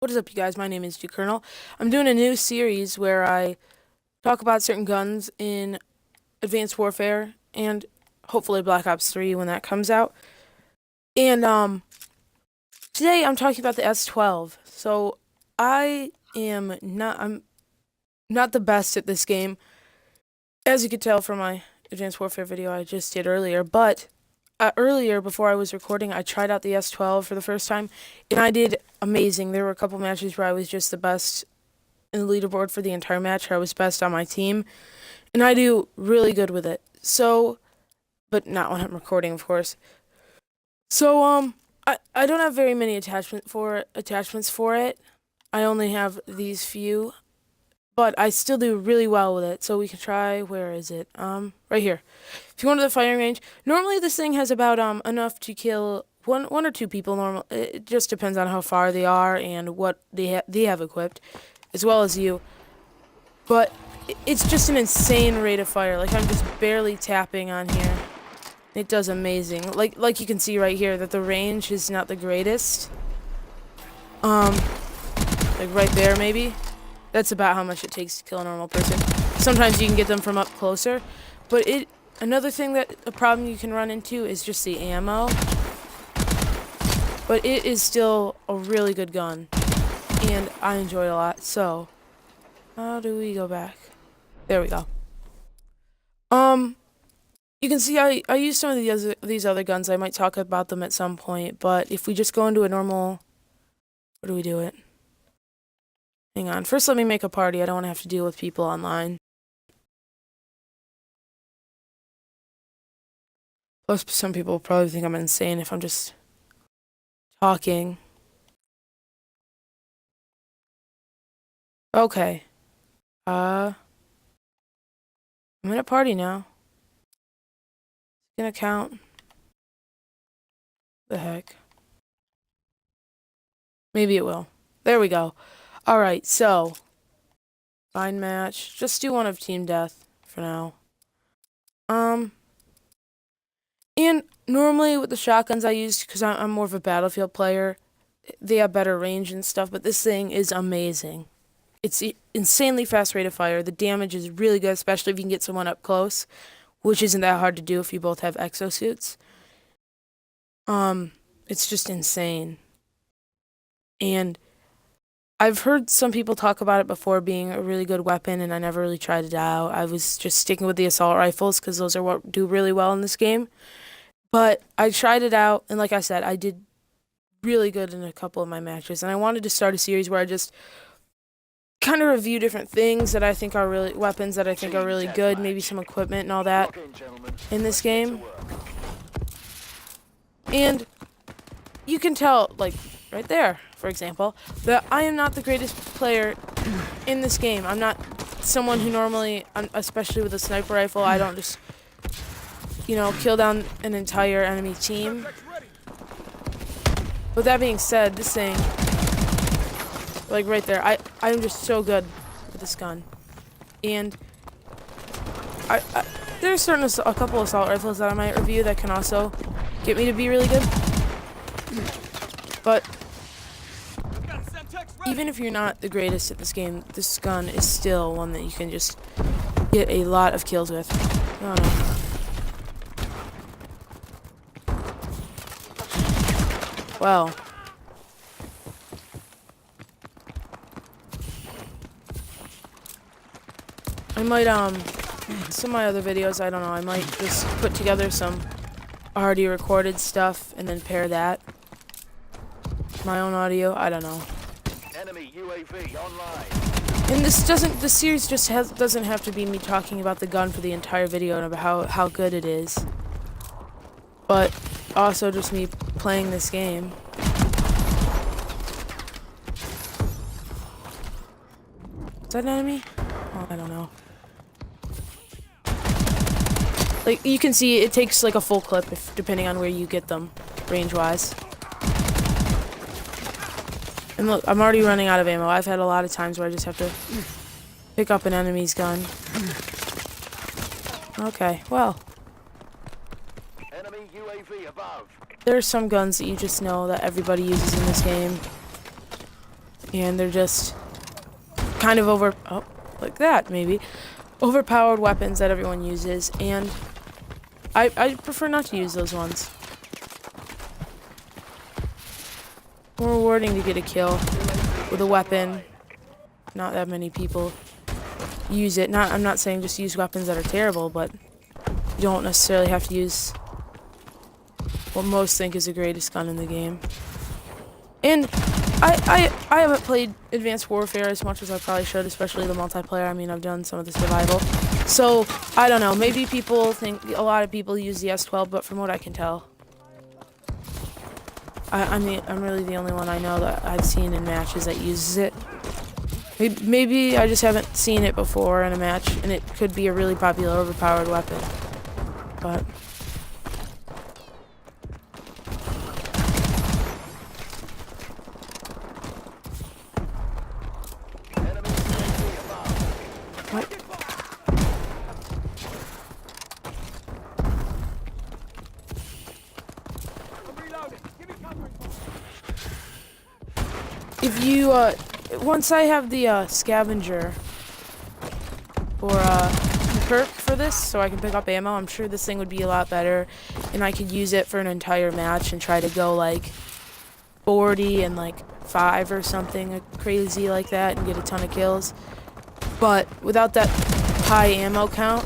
What is up, you guys? My name is Colonel. I'm doing a new series where I talk about certain guns in Advanced Warfare and hopefully Black Ops 3 when that comes out. And today I'm talking about the S12. So I'm not the best at this game, as you could tell from my Advanced Warfare video I just did earlier. But earlier, before I was recording, I tried out the S12 for the first time, and I did amazing. There were a couple matches where I was just the best in the leaderboard for the entire match. I was best on my team, and I do really good with it. So, but not when I'm recording, of course. So, I don't have very many attachments for it. I only have these few, but I still do really well with it. So we can try. Where is it? Right here. If you go to the firing range, normally this thing has about enough to kill one or two people. Normal. It just depends on how far they are and what they have equipped, as well as you. But it's just an insane rate of fire. Like, I'm just barely tapping on here. It does amazing. Like you can see right here that the range is not the greatest. Like right there maybe. That's about how much it takes to kill a normal person. Sometimes you can get them from up closer, but another thing a problem you can run into is just the ammo. But it is still a really good gun, and I enjoy it a lot. So, how do we go back? There we go. You can see I use some of these other guns. I might talk about them at some point, but if we just go into a normal, where do we do it? Hang on. First, let me make a party. I don't want to have to deal with people online. Plus, some people will probably think I'm insane if I'm just talking. Okay. I'm in a party now. It's gonna count. The heck. Maybe it will. There we go. Alright, so. Find match. Just do one of team death for now. And normally with the shotguns I use, because I'm more of a battlefield player, they have better range and stuff, but this thing is amazing. It's insanely fast rate of fire. The damage is really good, especially if you can get someone up close, which isn't that hard to do if you both have exosuits. It's just insane. And I've heard some people talk about it before being a really good weapon, and I never really tried it out. I was just sticking with the assault rifles because those are what do really well in this game. But I tried it out, and like I said, I did really good in a couple of my matches. And I wanted to start a series where I just kind of review different things that I think are really weapons that I think are really good, maybe some equipment and all that in this game. And you can tell, like right there, for example, that I am not the greatest player in this game. I'm not someone who normally, especially with a sniper rifle, I don't just, kill down an entire enemy team. With that being said, this thing, like right there, I'm just so good with this gun. And there's a couple assault rifles that I might review that can also get me to be really good. But even if you're not the greatest at this game, this gun is still one that you can just get a lot of kills with. I don't know. Well. I might, some of my other videos, I don't know, I might just put together some already recorded stuff and then pair that. My own audio, I don't know. Enemy UAV online. And this series just doesn't have to be me talking about the gun for the entire video and about how good it is. But also just me playing this game. Is that an enemy? Oh, I don't know. Like, you can see it takes like a full clip depending on where you get them, range-wise. And look, I'm already running out of ammo. I've had a lot of times where I just have to pick up an enemy's gun. Okay, well. Enemy UAV above. There are some guns that you just know that everybody uses in this game. and they're just kind of like that maybe, overpowered weapons that everyone uses, and I prefer not to use those ones. More rewarding to get a kill with a weapon. Not that many people use it. I'm not saying just use weapons that are terrible, but you don't necessarily have to use what most think is the greatest gun in the game. And I haven't played Advanced Warfare as much as I probably should, especially the multiplayer. I mean, I've done some of the survival. So, I don't know. Maybe people think, a lot of people use the S12, but from what I can tell, I mean, I'm really the only one I know that I've seen in matches that uses it. Maybe I just haven't seen it before in a match, and it could be a really popular overpowered weapon. But Enemy UAV above. what? If you once I have the scavenger or perk for this, so I can pick up ammo, I'm sure this thing would be a lot better, and I could use it for an entire match and try to go like 40 and like 5 or something crazy like that and get a ton of kills. But without that high ammo count,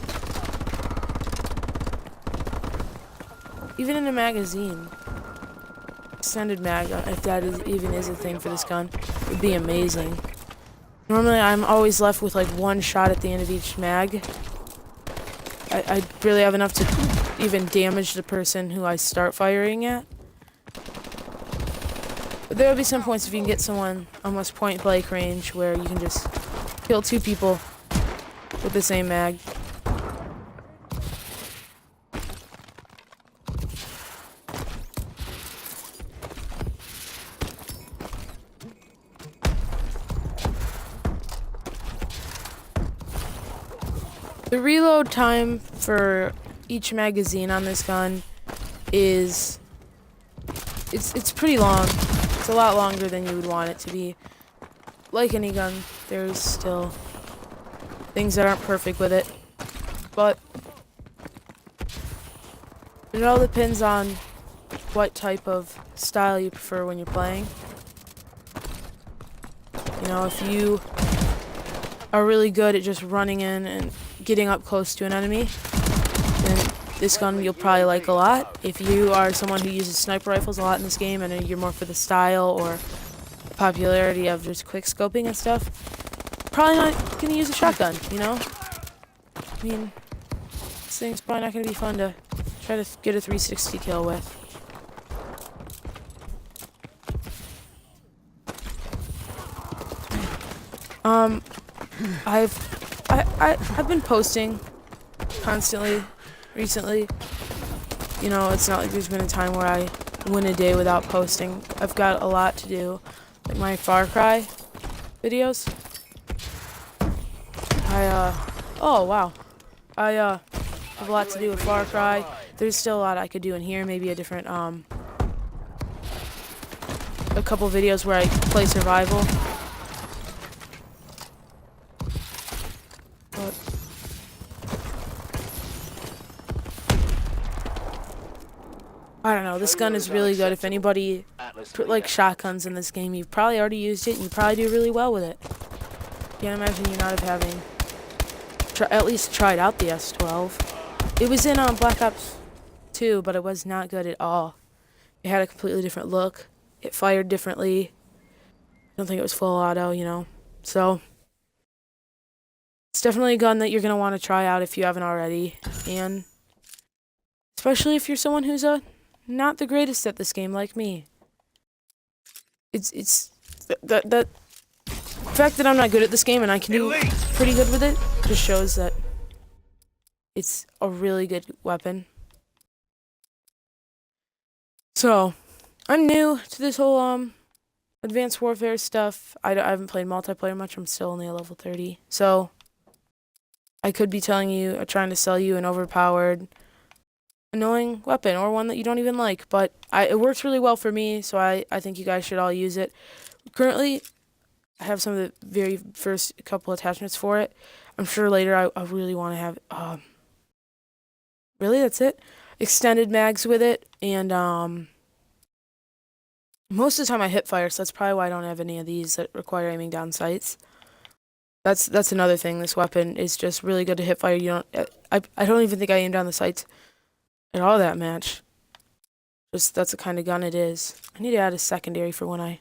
even in a magazine, extended mag, if that even is a thing for this gun, would be amazing. Normally I'm always left with like one shot at the end of each mag. I barely have enough to even damage the person who I start firing at. But there will be some points if you can get someone almost point blank range where you can just kill 2 people with the same mag. The reload time for each magazine on this gun is it's pretty long. It's a lot longer than you would want it to be. Like any gun, there's still things that aren't perfect with it, but it all depends on what type of style you prefer when you're playing. You know, if you are really good at just running in and getting up close to an enemy, then this gun you'll probably like a lot. If you are someone who uses sniper rifles a lot in this game and you're more for the style or popularity of just quick scoping and stuff, probably not gonna use a shotgun, you know? I mean, this thing's probably not gonna be fun to try to get a 360 kill with. I've been posting constantly recently. You know, it's not like there's been a time where I went a day without posting. I've got a lot to do, like my Far Cry videos. Oh wow. I have a lot to do with Far Cry. There's still a lot I could do in here, maybe a different a couple videos where I play survival. But I don't know, this gun is really good. If anybody put like shotguns in this game, you've probably already used it and you probably do really well with it. Can't imagine you not having at least tried out the S12. It was in Black Ops 2, but it was not good at all. It had a completely different look. It fired differently. I don't think it was full auto, you know. So it's definitely a gun that you're gonna want to try out if you haven't already, and especially if you're someone who's not the greatest at this game like me. It's that fact that I'm not good at this game and I can do pretty good with it just shows that it's a really good weapon. So, I'm new to this whole Advanced Warfare stuff. I haven't played multiplayer much. I'm still only a level 30. So, I could be telling you, trying to sell you an overpowered, annoying weapon, or one that you don't even like. But it works really well for me, so I think you guys should all use it. Currently, I have some of the very first couple attachments for it. I'm sure later I really want to have. Really, that's it. Extended mags with it, and most of the time I hip fire, so that's probably why I don't have any of these that require aiming down sights. That's another thing. This weapon is just really good to hip fire. You don't. I don't even think I aim down the sights at all that match. Just that's the kind of gun it is. I need to add a secondary for when I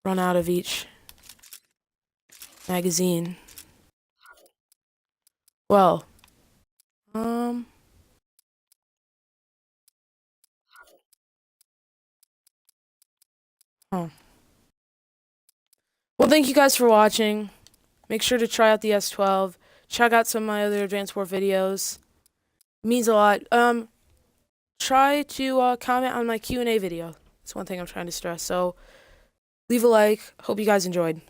run out of each magazine. Well, oh. Well, thank you guys for watching. Make sure to try out the S12. Check out some of my other Advanced War videos. It means a lot. Try to comment on my Q&A video. That's one thing I'm trying to stress. So, leave a like. Hope you guys enjoyed.